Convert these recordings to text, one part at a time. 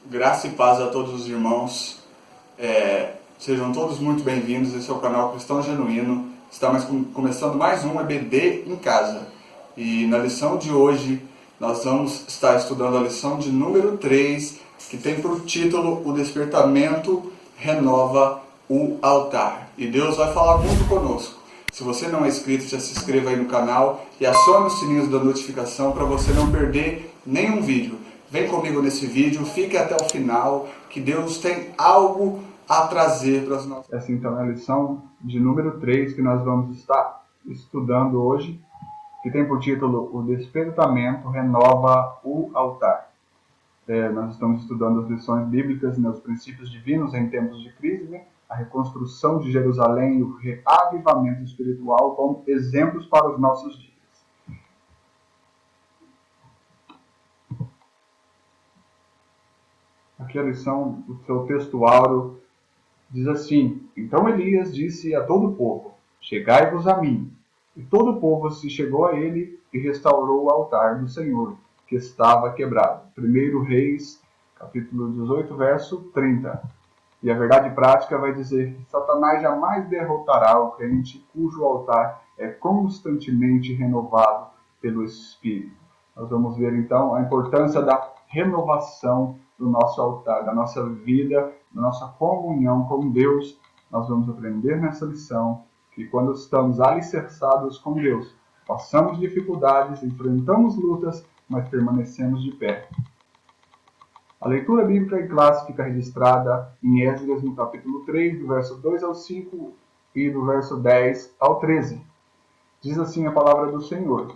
Graça e paz a todos os irmãos. Sejam todos muito bem-vindos. Esse é o canal Cristão Genuíno. Estamos começando mais um EBD em casa. E na lição de hoje, nós vamos estar estudando a lição de número 3, que tem por título: O Despertamento Renova o Altar. E Deus vai falar muito conosco. Se você não é inscrito, já se inscreva aí no canal e acione os sininhos da notificação para você não perder nenhum vídeo. Vem comigo nesse vídeo, fique até o final, que Deus tem algo a trazer para as nossas... Essa então é a lição de número 3 que nós vamos estar estudando hoje, que tem por título: O Despertamento Renova o Altar. Nós estamos estudando as lições bíblicas, os princípios divinos em tempos de crise, a reconstrução de Jerusalém e o reavivamento espiritual como exemplos para os nossos dias. Aqui a lição do seu texto áureo diz assim: Então Elias disse a todo o povo: Chegai-vos a mim. E todo o povo se chegou a ele e restaurou o altar do Senhor, que estava quebrado. 1 Reis, capítulo 18, verso 30. E a verdade prática vai dizer que Satanás jamais derrotará o crente cujo altar é constantemente renovado pelo Espírito. Nós vamos ver então a importância da renovação do nosso altar, da nossa vida, da nossa comunhão com Deus. Nós vamos aprender nessa lição que quando estamos alicerçados com Deus, passamos dificuldades, enfrentamos lutas, mas permanecemos de pé. A leitura bíblica em classe fica registrada em Esdras, no capítulo 3, do verso 2 ao 5 e do verso 10 ao 13. Diz assim a palavra do Senhor: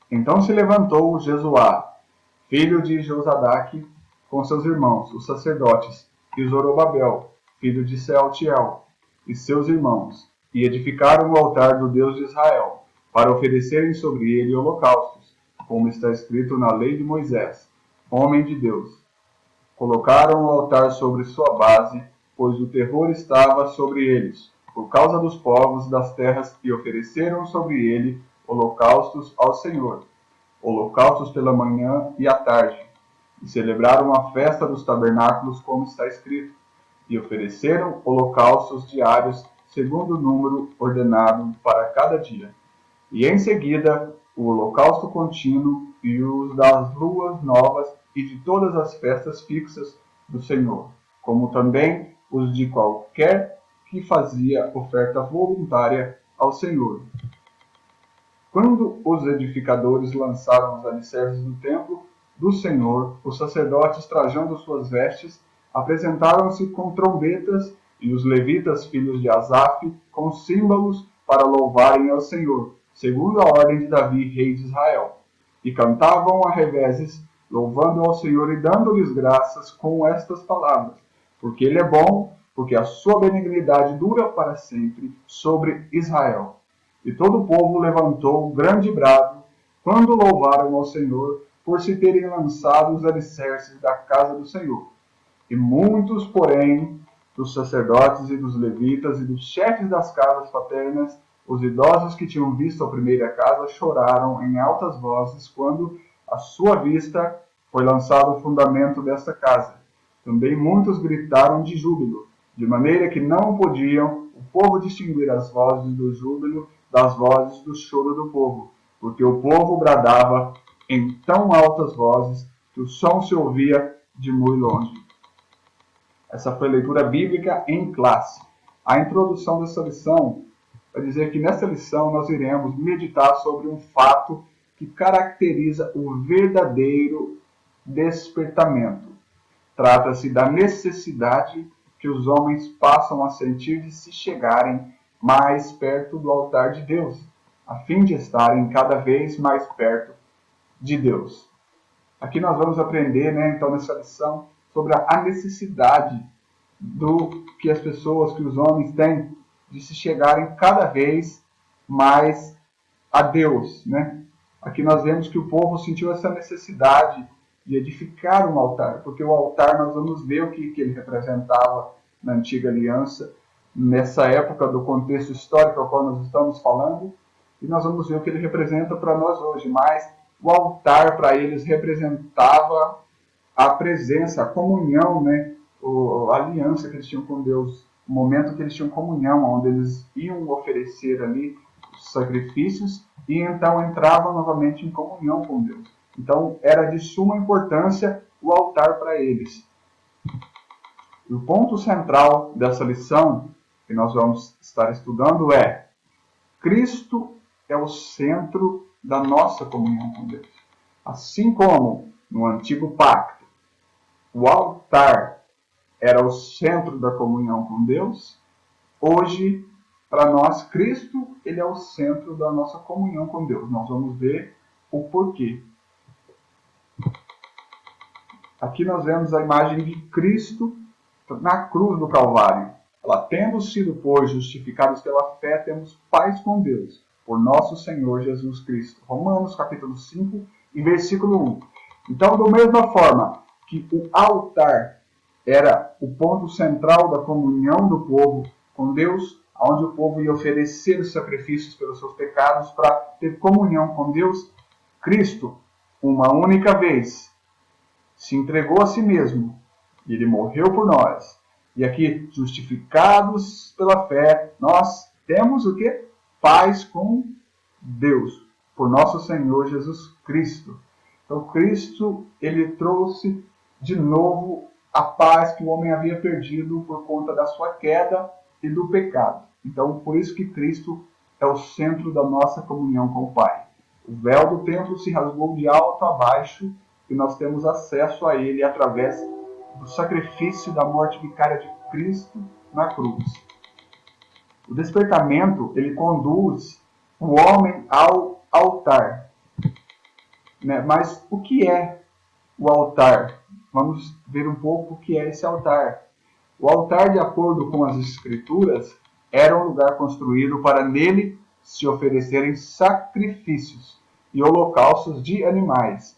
Então se levantou Jesuá, filho de Josadaque, com seus irmãos, os sacerdotes, e Zorobabel, filho de Sealtiel, e seus irmãos, e edificaram o altar do Deus de Israel, para oferecerem sobre ele holocaustos, como está escrito na lei de Moisés, homem de Deus. Colocaram o altar sobre sua base, pois o terror estava sobre eles, por causa dos povos das terras, e ofereceram sobre ele holocaustos ao Senhor, holocaustos pela manhã e à tarde, e celebraram a festa dos tabernáculos, como está escrito, e ofereceram holocaustos diários, segundo o número ordenado para cada dia. E em seguida, o holocausto contínuo e os das luas novas e de todas as festas fixas do Senhor, como também os de qualquer que fazia oferta voluntária ao Senhor. Quando os edificadores lançaram os alicerces do templo do Senhor, os sacerdotes, trajando suas vestes, apresentaram-se com trombetas, e os levitas, filhos de Asaf, com símbolos para louvarem ao Senhor, segundo a ordem de Davi, rei de Israel. E cantavam a reveses, louvando ao Senhor e dando-lhes graças com estas palavras: Porque Ele é bom, porque a sua benignidade dura para sempre sobre Israel. E todo o povo levantou um grande brado, quando louvaram ao Senhor, por se terem lançado os alicerces da casa do Senhor. E muitos, porém, dos sacerdotes e dos levitas e dos chefes das casas paternas, os idosos que tinham visto a primeira casa, choraram em altas vozes quando, à sua vista, foi lançado o fundamento desta casa. Também muitos gritaram de júbilo, de maneira que não podiam o povo distinguir as vozes do júbilo das vozes do choro do povo, porque o povo bradava em tão altas vozes que o som se ouvia de muito longe. Essa foi a leitura bíblica em classe. A introdução dessa lição vai dizer que nessa lição nós iremos meditar sobre um fato que caracteriza o verdadeiro despertamento. Trata-se da necessidade que os homens passam a sentir de se chegarem mais perto do altar de Deus, a fim de estarem cada vez mais perto de Deus. Aqui nós vamos aprender, então, nessa lição, sobre a necessidade do que as pessoas, que os homens têm, de se chegarem cada vez mais a Deus, Aqui nós vemos que o povo sentiu essa necessidade de edificar um altar, porque o altar nós vamos ver o que ele representava na antiga aliança, nessa época do contexto histórico ao qual nós estamos falando, e nós vamos ver o que ele representa para nós hoje, mas o altar para eles representava a presença, a comunhão, né? A aliança que eles tinham com Deus, o momento que eles tinham comunhão, onde eles iam oferecer ali os sacrifícios e então entravam novamente em comunhão com Deus. Então era de suma importância o altar para eles. E o ponto central dessa lição que nós vamos estar estudando é: Cristo é o centro da nossa comunhão com Deus. Assim como no antigo pacto o altar era o centro da comunhão com Deus, hoje, para nós, Cristo ele é o centro da nossa comunhão com Deus. Nós vamos ver o porquê. Aqui nós vemos a imagem de Cristo na cruz do Calvário. Ela, tendo sido, pois, justificados pela fé, temos paz com Deus, por nosso Senhor Jesus Cristo. Romanos capítulo 5 e versículo 1. Então, da mesma forma que o altar era o ponto central da comunhão do povo com Deus, onde o povo ia oferecer os sacrifícios pelos seus pecados para ter comunhão com Deus, Cristo, uma única vez, se entregou a si mesmo e ele morreu por nós. E aqui, justificados pela fé, nós temos o quê? Paz com Deus, por nosso Senhor Jesus Cristo. Então, Cristo, ele trouxe de novo a paz que o homem havia perdido por conta da sua queda e do pecado. Então, por isso que Cristo é o centro da nossa comunhão com o Pai. O véu do templo se rasgou de alto a baixo e nós temos acesso a ele através do sacrifício da morte vicária de Cristo na cruz. O despertamento, ele conduz o homem ao altar. Mas o que é o altar? Vamos ver um pouco o que é esse altar. O altar, de acordo com as Escrituras, era um lugar construído para nele se oferecerem sacrifícios e holocaustos de animais.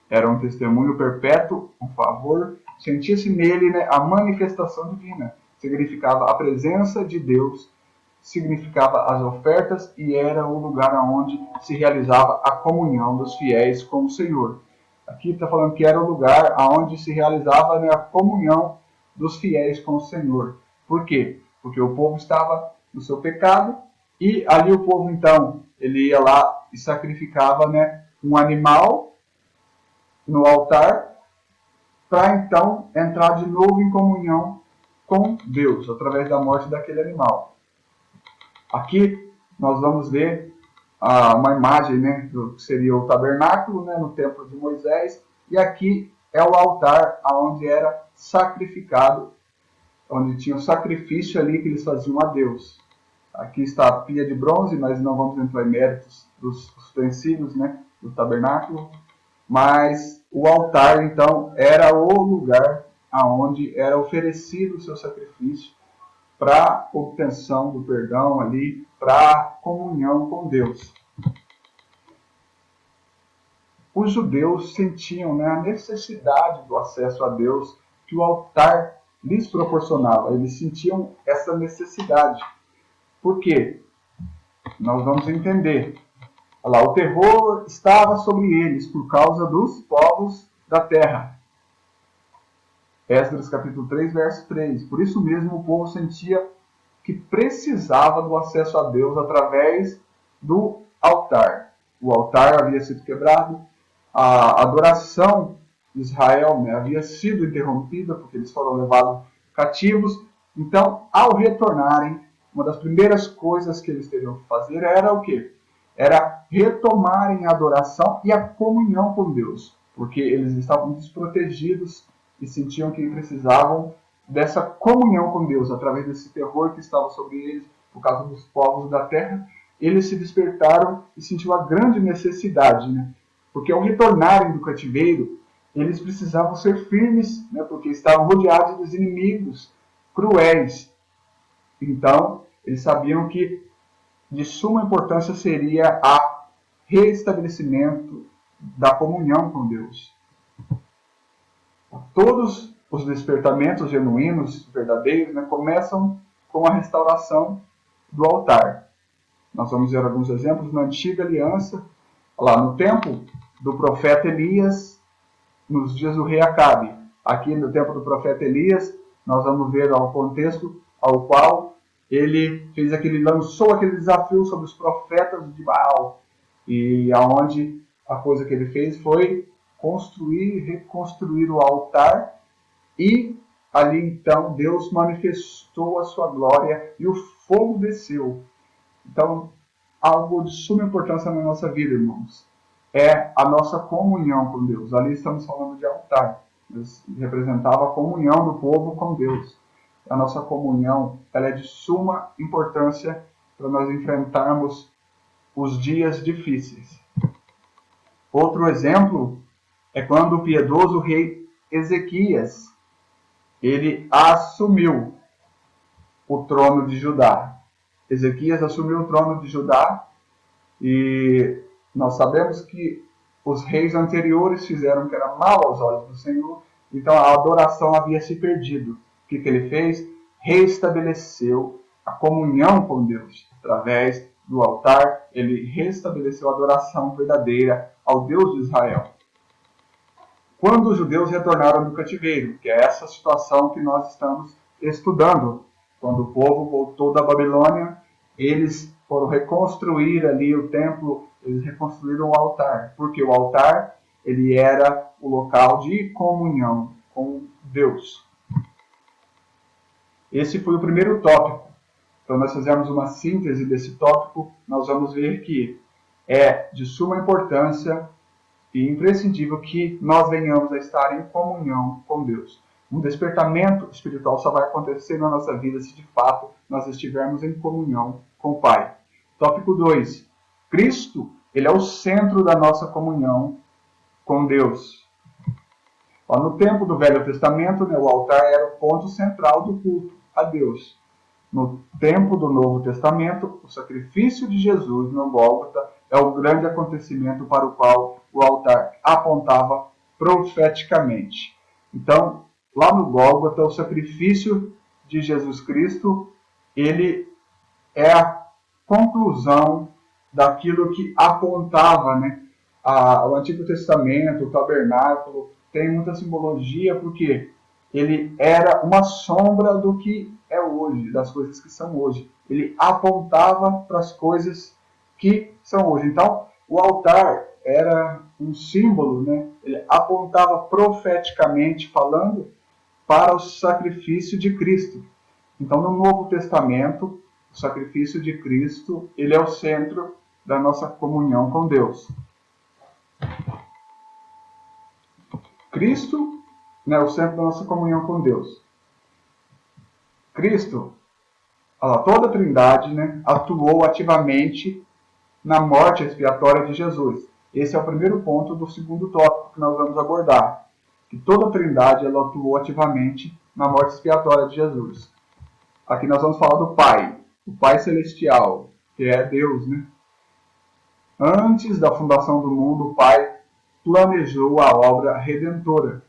Era um testemunho perpétuo, um favor. Sentia-se nele a manifestação divina. Significava a presença de Deus, significava as ofertas e era o lugar onde se realizava a comunhão dos fiéis com o Senhor. Aqui está falando que era o lugar onde se realizava a comunhão dos fiéis com o Senhor. Por quê? Porque o povo estava no seu pecado e ali o povo, então, ele ia lá e sacrificava um animal no altar para então entrar de novo em comunhão com Deus, através da morte daquele animal. Aqui nós vamos ver uma imagem do que seria o tabernáculo, no templo de Moisés, e aqui é o altar onde era sacrificado, onde tinha o sacrifício ali que eles faziam a Deus. Aqui está a pia de bronze, nós não vamos entrar em méritos dos utensílios do tabernáculo, mas o altar, então, era o lugar onde era oferecido o seu sacrifício para obtenção do perdão ali, para comunhão com Deus. Os judeus sentiam a necessidade do acesso a Deus que o altar lhes proporcionava. Eles sentiam essa necessidade. Por quê? Nós vamos entender. Olha lá, o terror estava sobre eles por causa dos povos da terra. Esdras capítulo 3, verso 3. Por isso mesmo o povo sentia que precisava do acesso a Deus através do altar. O altar havia sido quebrado, a adoração de Israel havia sido interrompida porque eles foram levados cativos. Então, ao retornarem, uma das primeiras coisas que eles teriam que fazer era o quê? Era retomarem a adoração e a comunhão com Deus, porque eles estavam desprotegidos e sentiam que precisavam dessa comunhão com Deus, através desse terror que estava sobre eles, por causa dos povos da terra. Eles se despertaram e sentiram a grande necessidade, porque ao retornarem do cativeiro, eles precisavam ser firmes, porque estavam rodeados dos inimigos cruéis. Então, eles sabiam que de suma importância seria o restabelecimento da comunhão com Deus. Todos os despertamentos genuínos, verdadeiros, começam com a restauração do altar. Nós vamos ver alguns exemplos na antiga aliança. Lá no tempo do profeta Elias, nos dias do rei Acabe. Aqui no tempo do profeta Elias, nós vamos ver o contexto ao qual ele lançou aquele desafio sobre os profetas de Baal. E aonde a coisa que ele fez foi reconstruir o altar, e ali então Deus manifestou a sua glória e o fogo desceu. Então, algo de suma importância na nossa vida, irmãos, é a nossa comunhão com Deus. Ali estamos falando de altar. Representava a comunhão do povo com Deus. A nossa comunhão, ela é de suma importância para nós enfrentarmos os dias difíceis. Outro exemplo é quando o piedoso rei Ezequias, ele assumiu o trono de Judá. Ezequias assumiu o trono de Judá, e nós sabemos que os reis anteriores fizeram o que era mal aos olhos do Senhor, então a adoração havia se perdido. O que ele fez? Restabeleceu a comunhão com Deus. Através do altar, ele restabeleceu a adoração verdadeira ao Deus de Israel. Quando os judeus retornaram do cativeiro, que é essa situação que nós estamos estudando, quando o povo voltou da Babilônia, eles foram reconstruir ali o templo, eles reconstruíram o altar, porque o altar ele era o local de comunhão com Deus. Esse foi o primeiro tópico. Então nós fizemos uma síntese desse tópico, nós vamos ver que é de suma importância e imprescindível que nós venhamos a estar em comunhão com Deus. Um despertamento espiritual só vai acontecer na nossa vida se de fato nós estivermos em comunhão com o Pai. Tópico 2. Cristo, ele é o centro da nossa comunhão com Deus. No tempo do Velho Testamento, o altar era o ponto central do culto a Deus. No tempo do Novo Testamento, o sacrifício de Jesus no Gólgota é o grande acontecimento para o qual o altar apontava profeticamente. Então, lá no Gólgota, o sacrifício de Jesus Cristo, ele é a conclusão daquilo que apontava, o Antigo Testamento, o tabernáculo, tem muita simbologia, porque ele era uma sombra do que é hoje, das coisas que são hoje. Ele apontava para as coisas que são hoje. Então, o altar era um símbolo, ele apontava profeticamente falando para o sacrifício de Cristo. Então, no Novo Testamento, o sacrifício de Cristo, ele é o centro da nossa comunhão com Deus. Cristo é o centro da nossa comunhão com Deus. Cristo, toda a Trindade, atuou ativamente na morte expiatória de Jesus. Esse é o primeiro ponto do segundo tópico que nós vamos abordar. Que toda a Trindade ela atuou ativamente na morte expiatória de Jesus. Aqui nós vamos falar do Pai, o Pai Celestial, que é Deus. Antes da fundação do mundo, o Pai planejou a obra redentora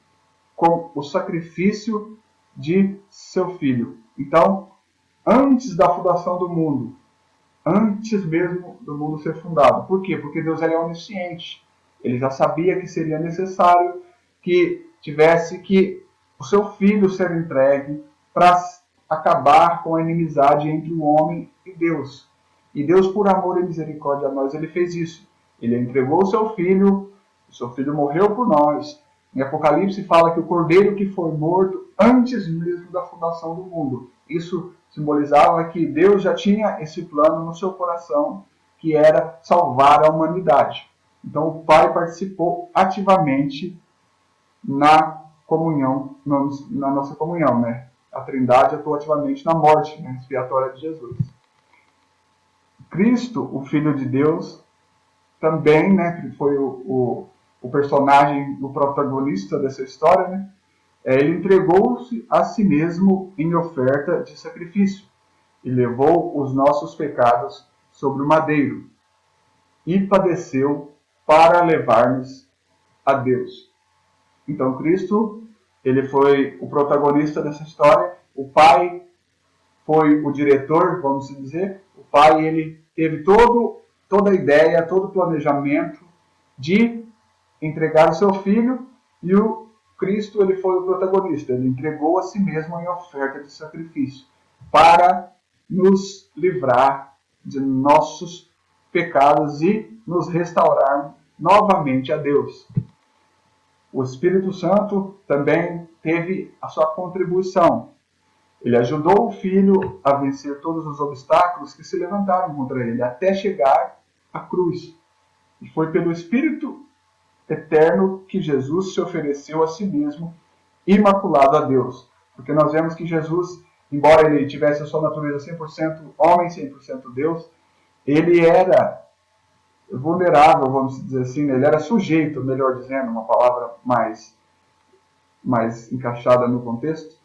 com o sacrifício de seu Filho. Então, antes da fundação do mundo, antes mesmo do mundo ser fundado. Por quê? Porque Deus é onisciente. Ele já sabia que seria necessário que tivesse que o seu Filho ser entregue para acabar com a inimizade entre o homem e Deus. E Deus, por amor e misericórdia a nós, ele fez isso. Ele entregou o seu Filho morreu por nós. Em Apocalipse fala que o cordeiro que foi morto antes mesmo da fundação do mundo. Isso simbolizava que Deus já tinha esse plano no seu coração, que era salvar a humanidade. Então o Pai participou ativamente na comunhão, na nossa comunhão. A Trindade atuou ativamente na morte expiatória de Jesus. Cristo, o Filho de Deus, também, que foi o personagem, o protagonista dessa história, ele entregou-se a si mesmo em oferta de sacrifício e levou os nossos pecados sobre o madeiro e padeceu para levar-nos a Deus. Então Cristo, ele foi o protagonista dessa história. O Pai foi o diretor, vamos dizer. O Pai, ele teve toda a ideia, todo o planejamento de entregar o seu Filho E o Cristo, ele foi o protagonista, ele entregou a si mesmo em oferta de sacrifício para nos livrar de nossos pecados e nos restaurar novamente a Deus. O Espírito Santo também teve a sua contribuição. Ele ajudou o Filho a vencer todos os obstáculos que se levantaram contra ele, até chegar à cruz. E foi pelo Espírito eterno que Jesus se ofereceu a si mesmo, imaculado a Deus. Porque nós vemos que Jesus, embora ele tivesse a sua natureza 100% homem, 100% Deus, ele era vulnerável, vamos dizer assim, ele era sujeito, melhor dizendo, uma palavra mais encaixada no contexto,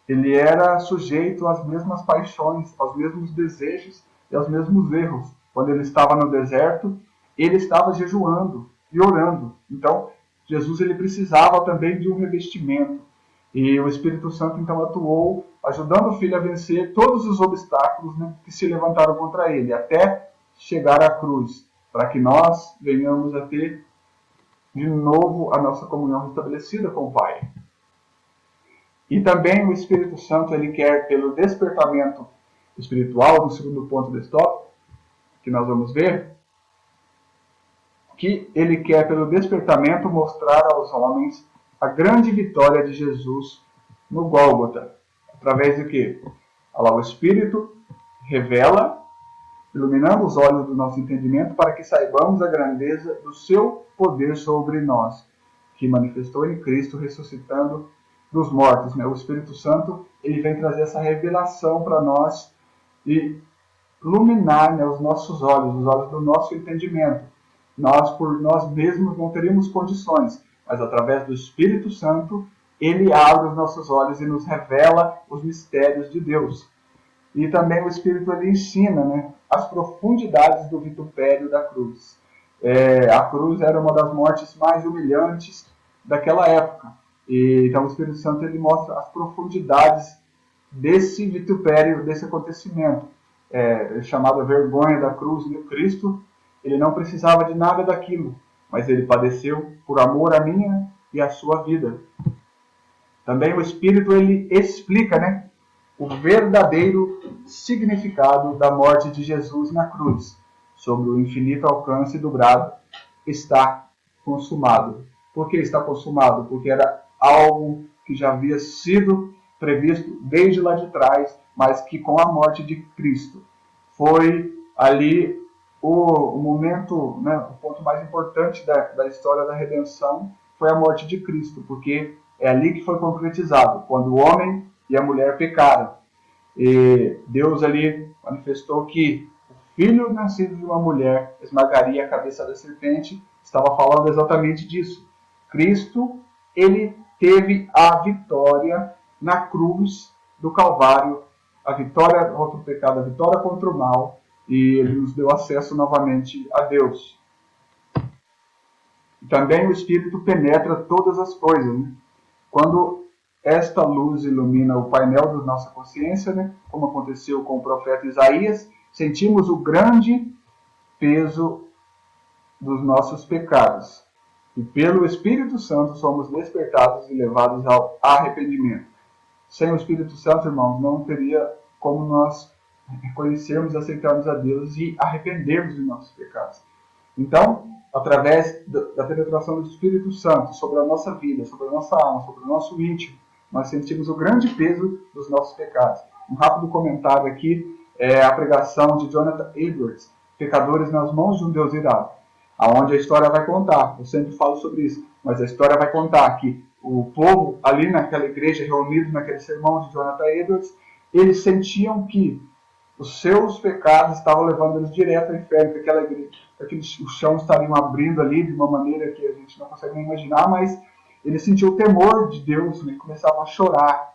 ele era sujeito às mesmas paixões, aos mesmos desejos e aos mesmos erros. Quando ele estava no deserto, ele estava jejuando e orando. Então, Jesus ele precisava também de um revestimento. E o Espírito Santo então atuou, ajudando o Filho a vencer todos os obstáculos, né, que se levantaram contra ele, até chegar à cruz, para que nós venhamos a ter de novo a nossa comunhão restabelecida com o Pai. E também o Espírito Santo ele quer, pelo despertamento espiritual, no segundo ponto desse tópico, que nós vamos ver, que ele quer, pelo despertamento, mostrar aos homens a grande vitória de Jesus no Gólgota. Através de quê? O Espírito revela, iluminando os olhos do nosso entendimento, para que saibamos a grandeza do seu poder sobre nós, que manifestou em Cristo, ressuscitando dos mortos. O Espírito Santo ele vem trazer essa revelação para nós e iluminar os nossos olhos, os olhos do nosso entendimento. Nós, por nós mesmos, não teríamos condições, mas através do Espírito Santo, ele abre os nossos olhos e nos revela os mistérios de Deus. E também o Espírito ele ensina as profundidades do vitupério da cruz. A cruz era uma das mortes mais humilhantes daquela época. E, então o Espírito Santo ele mostra as profundidades desse vitupério, desse acontecimento. Chamado a vergonha da cruz de Cristo, ele não precisava de nada daquilo, mas ele padeceu por amor à minha e à sua vida. Também o Espírito ele explica o verdadeiro significado da morte de Jesus na cruz, sobre o infinito alcance do brado, está consumado. Por que está consumado? Porque era algo que já havia sido previsto desde lá de trás, mas que com a morte de Cristo foi ali o momento, o ponto mais importante da história da redenção foi a morte de Cristo, porque é ali que foi concretizado, quando o homem e a mulher pecaram. E Deus ali manifestou que o filho nascido de uma mulher esmagaria a cabeça da serpente, estava falando exatamente disso. Cristo, ele teve a vitória na cruz do Calvário, a vitória contra o pecado, a vitória contra o mal, e ele nos deu acesso novamente a Deus. E também o Espírito penetra todas as coisas. Quando esta luz ilumina o painel da nossa consciência, como aconteceu com o profeta Isaías, sentimos o grande peso dos nossos pecados. E pelo Espírito Santo somos despertados e levados ao arrependimento. Sem o Espírito Santo, irmãos, não teria como nós reconhecermos e aceitarmos a Deus e arrependermos de nossos pecados. Então, através da penetração do Espírito Santo sobre a nossa vida, sobre a nossa alma, sobre o nosso íntimo, nós sentimos o grande peso dos nossos pecados. Um rápido comentário aqui é a pregação de Jonathan Edwards, Pecadores nas Mãos de um Deus Irado, aonde a história vai contar, eu sempre falo sobre isso, mas a história vai contar que o povo ali naquela igreja, reunido naquele sermão de Jonathan Edwards, eles sentiam que os seus pecados estavam levando eles direto ao inferno, que o chão estariam abrindo ali de uma maneira que a gente não consegue nem imaginar, mas eles sentiam o temor de Deus e começavam a chorar,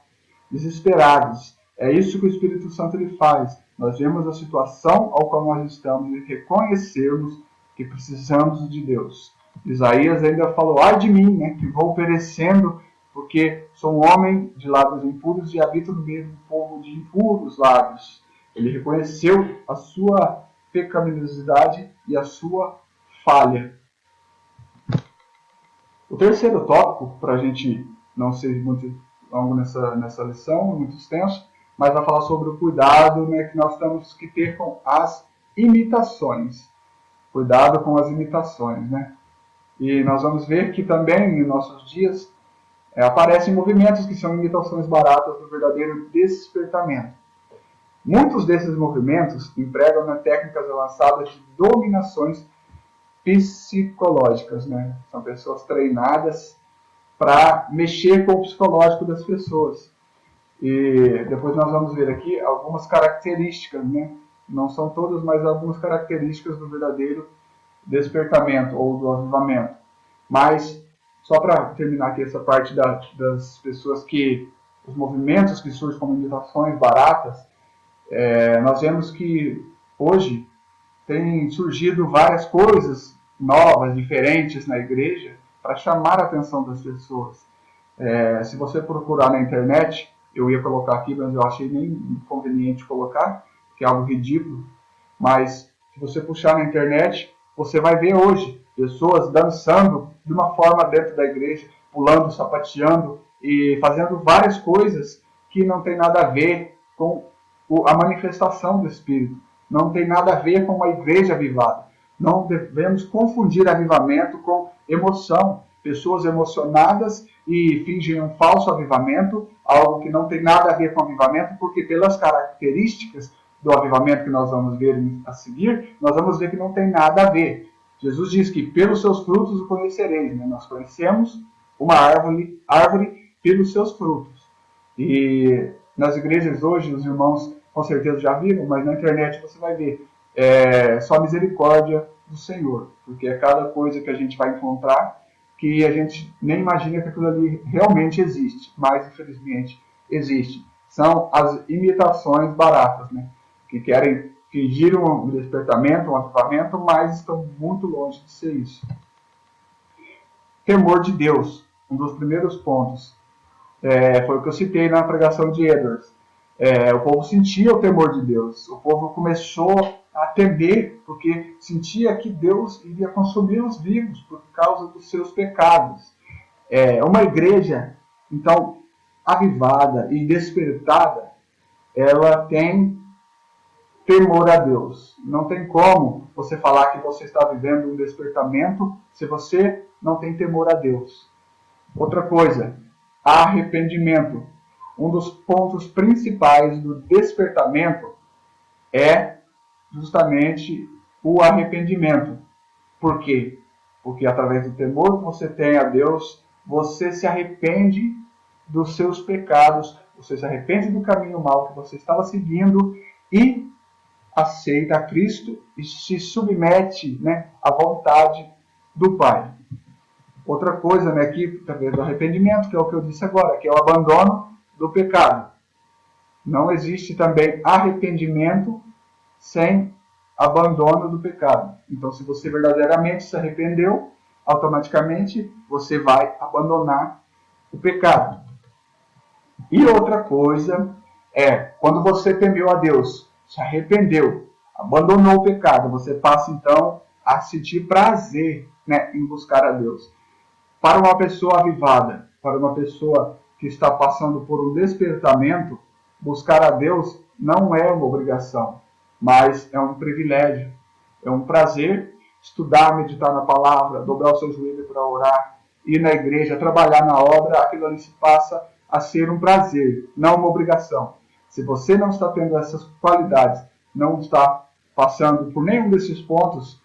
desesperados. É isso que o Espírito Santo ele faz. Nós vemos a situação ao qual nós estamos e reconhecermos que precisamos de Deus. Isaías ainda falou, ai de mim, que vou perecendo, porque sou um homem de lábios impuros e habito no meio do povo de impuros lábios. Ele reconheceu a sua pecaminosidade e a sua falha. O terceiro tópico, para a gente não ser muito longo nessa lição, muito extenso, mas vai falar sobre o cuidado, né, que nós temos que ter com as imitações. Cuidado com as imitações, né? E nós vamos ver que também, em nossos dias, aparecem movimentos que são imitações baratas do verdadeiro despertamento. Muitos desses movimentos empregam técnicas avançadas de dominações psicológicas, né? São pessoas treinadas para mexer com o psicológico das pessoas. E depois nós vamos ver aqui algumas características, né? Não são todas, mas algumas características do verdadeiro despertamento ou do avivamento. Mas, só para terminar aqui essa parte das pessoas que, os movimentos que surgem como imitações baratas, nós vemos que hoje tem surgido várias coisas novas, diferentes na igreja, para chamar a atenção das pessoas. Se você procurar na internet, eu ia colocar aqui, mas eu achei nem conveniente colocar, que é algo ridículo, mas se você puxar na internet, você vai ver hoje pessoas dançando de uma forma dentro da igreja, pulando, sapateando e fazendo várias coisas que não tem nada a ver com a manifestação do Espírito. Não tem nada a ver com uma igreja avivada. Não devemos confundir avivamento com emoção. Pessoas emocionadas e fingem um falso avivamento, algo que não tem nada a ver com avivamento, porque pelas características do avivamento que nós vamos ver a seguir, nós vamos ver que não tem nada a ver. Jesus diz que pelos seus frutos o conhecereis. Né? Nós conhecemos uma árvore pelos seus frutos. E nas igrejas hoje, os irmãos com certeza já viram, mas na internet você vai ver só a misericórdia do Senhor, porque é cada coisa que a gente vai encontrar que a gente nem imagina que aquilo ali realmente existe, mas infelizmente existe. São as imitações baratas, né? Que querem fingir um despertamento, um avivamento, mas estão muito longe de ser isso. Temor de Deus, um dos primeiros pontos. Foi o que eu citei na pregação de Edwards. O povo sentia o temor de Deus. O povo começou a temer, porque sentia que Deus iria consumi-los vivos por causa dos seus pecados. Uma igreja, então, avivada e despertada, ela tem temor a Deus. Não tem como você falar que você está vivendo um despertamento se você não tem temor a Deus. Outra coisa, arrependimento. Um dos pontos principais do despertamento é justamente o arrependimento. Por quê? Porque através do temor que você tem a Deus, você se arrepende dos seus pecados, você se arrepende do caminho mau que você estava seguindo e aceita a Cristo e se submete, né, à vontade do Pai. Outra coisa, né, aqui, através do arrependimento, que é o que eu disse agora, que é o abandono do pecado. Não existe também arrependimento sem abandono do pecado. Então, se você verdadeiramente se arrependeu, automaticamente você vai abandonar o pecado. E outra coisa quando você temeu a Deus, se arrependeu, abandonou o pecado, você passa então a sentir prazer, né, em buscar a Deus. Para uma pessoa avivada, para uma pessoa que está passando por um despertamento, buscar a Deus não é uma obrigação, mas é um privilégio, é um prazer estudar, meditar na palavra, dobrar os seus joelhos para orar, ir na igreja, trabalhar na obra, aquilo ali se passa a ser um prazer, não uma obrigação. Se você não está tendo essas qualidades, não está passando por nenhum desses pontos,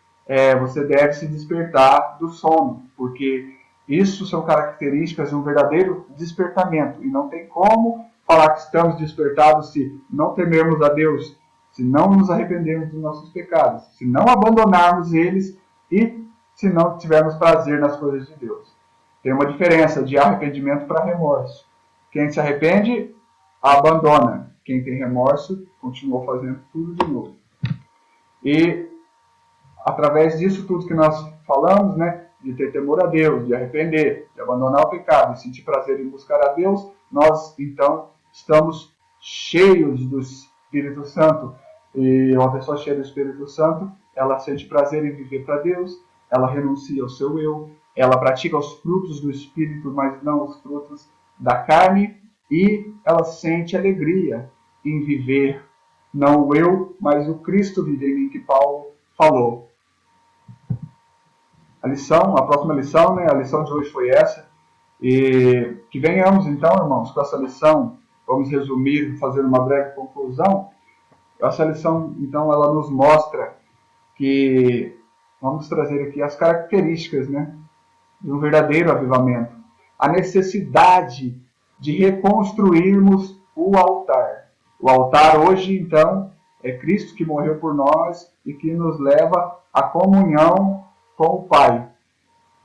você deve se despertar do sono, porque isso são características de um verdadeiro despertamento. E não tem como falar que estamos despertados se não temermos a Deus, se não nos arrependermos dos nossos pecados, se não abandonarmos eles e se não tivermos prazer nas coisas de Deus. Tem uma diferença de arrependimento para remorso. Quem se arrepende, abandona. Quem tem remorso, continua fazendo tudo de novo. E através disso tudo que nós falamos, né, de ter temor a Deus, de arrepender, de abandonar o pecado, de sentir prazer em buscar a Deus, nós então estamos cheios do Espírito Santo. E uma pessoa cheia do Espírito Santo, ela sente prazer em viver para Deus, ela renuncia ao seu eu, ela pratica os frutos do Espírito, mas não os frutos da carne, e ela sente alegria em viver, não o eu, mas o Cristo vive em mim, que Paulo falou. A próxima lição, a lição de hoje foi essa, e que venhamos então, irmãos, com essa lição, vamos resumir, fazer uma breve conclusão. Essa lição, então, ela nos mostra que, vamos trazer aqui as características, de um verdadeiro avivamento. A necessidade de reconstruirmos o altar. O altar hoje, então, é Cristo que morreu por nós e que nos leva à comunhão com o Pai.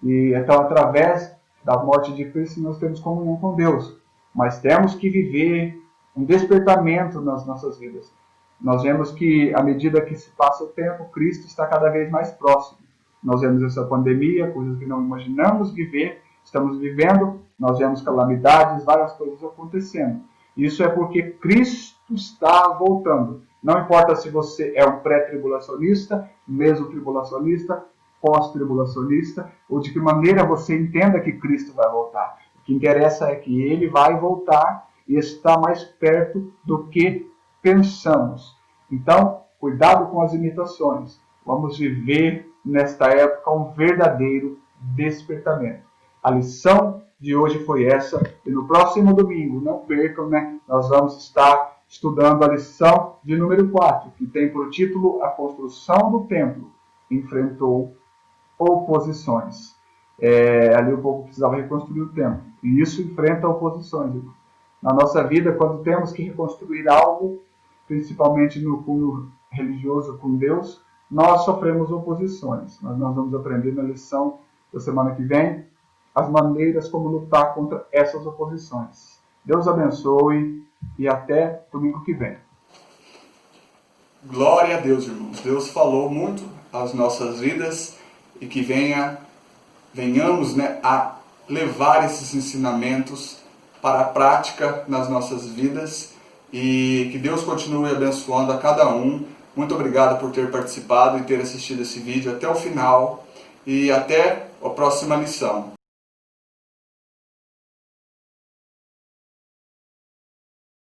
E então, através da morte de Cristo, nós temos comunhão com Deus. Mas temos que viver um despertamento nas nossas vidas. Nós vemos que, à medida que se passa o tempo, Cristo está cada vez mais próximo. Nós vemos essa pandemia, coisas que não imaginamos viver, estamos vivendo, nós vemos calamidades, várias coisas acontecendo. Isso é porque Cristo está voltando. Não importa se você é um pré-tribulacionista, meso-tribulacionista, pós-tribulacionista, ou de que maneira você entenda que Cristo vai voltar. O que interessa é que Ele vai voltar e está mais perto do que pensamos. Então, cuidado com as imitações. Vamos viver nesta época um verdadeiro despertamento. A lição de hoje foi essa, e no próximo domingo, não percam, nós vamos estar estudando a lição de número 4, que tem por título A Construção do Templo Enfrentou Oposições. Ali o povo precisava reconstruir o templo, e isso enfrenta oposições. Na nossa vida, quando temos que reconstruir algo, principalmente no cunho religioso com Deus, nós sofremos oposições. Mas nós vamos aprender na lição da semana que vem as maneiras como lutar contra essas oposições. Deus abençoe e até domingo que vem. Glória a Deus, irmãos. Deus falou muito às nossas vidas e que venhamos a levar esses ensinamentos para a prática nas nossas vidas e que Deus continue abençoando a cada um. Muito obrigado por ter participado e ter assistido esse vídeo até o final e até a próxima lição.